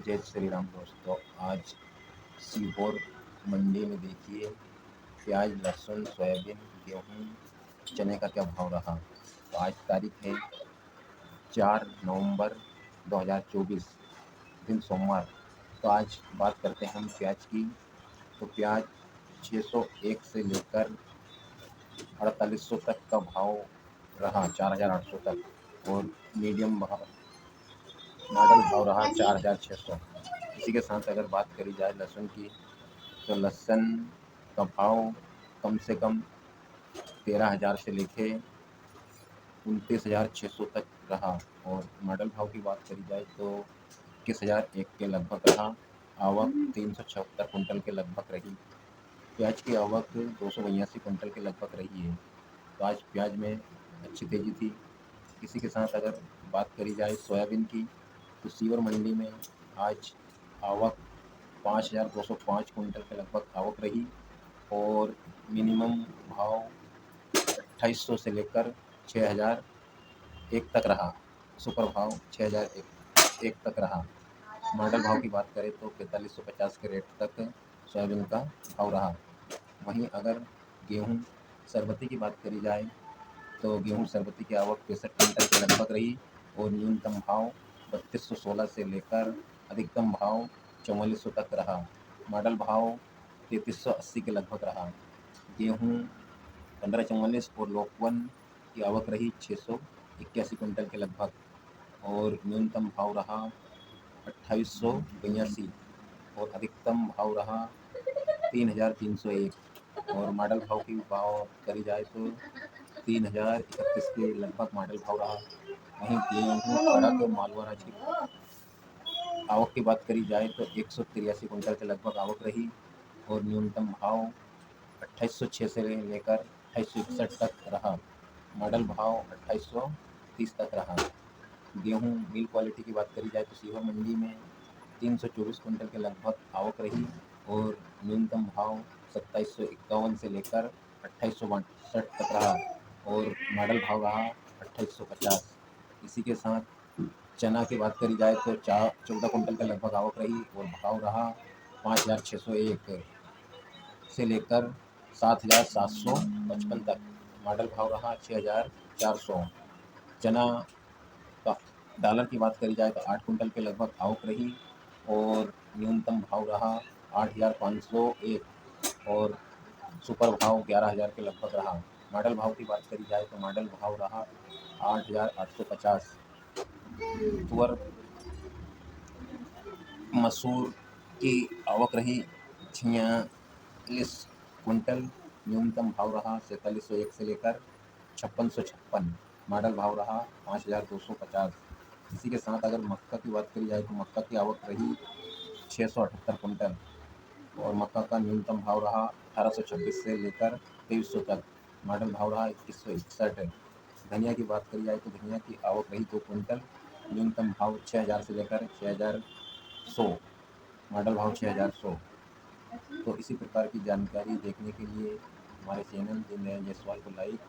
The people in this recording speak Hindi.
जय श्री राम दोस्तों। आज सीहोर मंडी में देखिए प्याज, लहसुन, सोयाबीन, गेहूँ, चने का क्या भाव रहा। तो आज तारीख है 4 नवंबर 2024, दिन सोमवार। तो आज बात करते हैं हम प्याज की। तो प्याज 601 से लेकर 4800 तक का भाव रहा, 4800 तक। और मीडियम भाव मॉडल भाव रहा 4600। इसी के साथ अगर बात करी जाए लहसुन की, तो लहसुन का भाव कम से कम 13,000 से लेके 29,600 तक रहा। और मॉडल भाव की बात करी जाए तो 21,001 के लगभग रहा। आवक 376 कुंटल के लगभग रही। प्याज की आवक 282 कुंटल के लगभग रही है। तो आज प्याज में अच्छी तेज़ी थी। इसी के साथ अगर बात करी जाए सोयाबीन की, तो सीवर मंडी में आज आवक 5,205 कुंटल के लगभग आवक रही। और मिनिमम भाव 2800 से लेकर 6,001 तक रहा। सुपर भाव 6,001 तक रहा। मॉडल भाव की बात करें तो 4550 के रेट तक सोयाबीन का भाव रहा। वहीं अगर गेहूं सरबती की बात करी जाए, तो गेहूं सरबती की आवक 65 कुंटल के लगभग रही। और न्यूनतम भाव 3216 से लेकर अधिकतम भाव 4400 तक रहा। मॉडल भाव 3380 के लगभग रहा। गेहूं 1544 और लोकवन की आवक रही 681 कुंटल के लगभग। और न्यूनतम भाव रहा 2882 और अधिकतम भाव रहा 3,301। और मॉडल भाव की भाव करी जाए तो 3,031 के लगभग मॉडल भाव रहा। वहीं गेहूँ कड़क मालवा की आवक की बात करी जाए तो 183 कुंटल के लगभग आवक रही। और न्यूनतम भाव 2806 से लेकर 2861 तक रहा। मॉडल भाव 2830 तक रहा। गेहूं मिल क्वालिटी की बात करी जाए तो सीहोर मंडी में 324 कुंटल के लगभग आवक रही। और न्यूनतम भाव 2751 से लेकर 2862 तक रहा। और मॉडल भाव रहा 2850। इसी के साथ चना की बात करी जाए तो 14 कुंटल के लगभग आवक रही। और भाव रहा 5,601 से लेकर 7,755 तक। मॉडल भाव रहा 6,400। चना का डॉलर की बात करी जाए तो 8 कुंटल के लगभग आवक रही। और न्यूनतम भाव रहा 8,501 और सुपर भाव 11,000 के लगभग रहा। मॉडल भाव की बात करी जाए तो मॉडल भाव रहा 8,850। तुअर मसूर की आवक रही 46 कुंटल। न्यूनतम भाव रहा 4,701 से लेकर 5,656। मॉडल भाव रहा 5,250। इसी के साथ अगर मक्का की बात करी जाए तो मक्का की आवक रही 678 कुंटल। और मक्का का न्यूनतम भाव रहा 1,826 से लेकर 2,300 तक। मॉडल भाव रहा 2,161। धनिया की बात करी जाए तो धनिया की आवक रही 2 कुंटल। न्यूनतम भाव 6,000 से लेकर 6,100। मॉडल भाव 6,100। तो इसी प्रकार की जानकारी देखने के लिए हमारे चैनल दीनदयाल जायसवाल को लाइक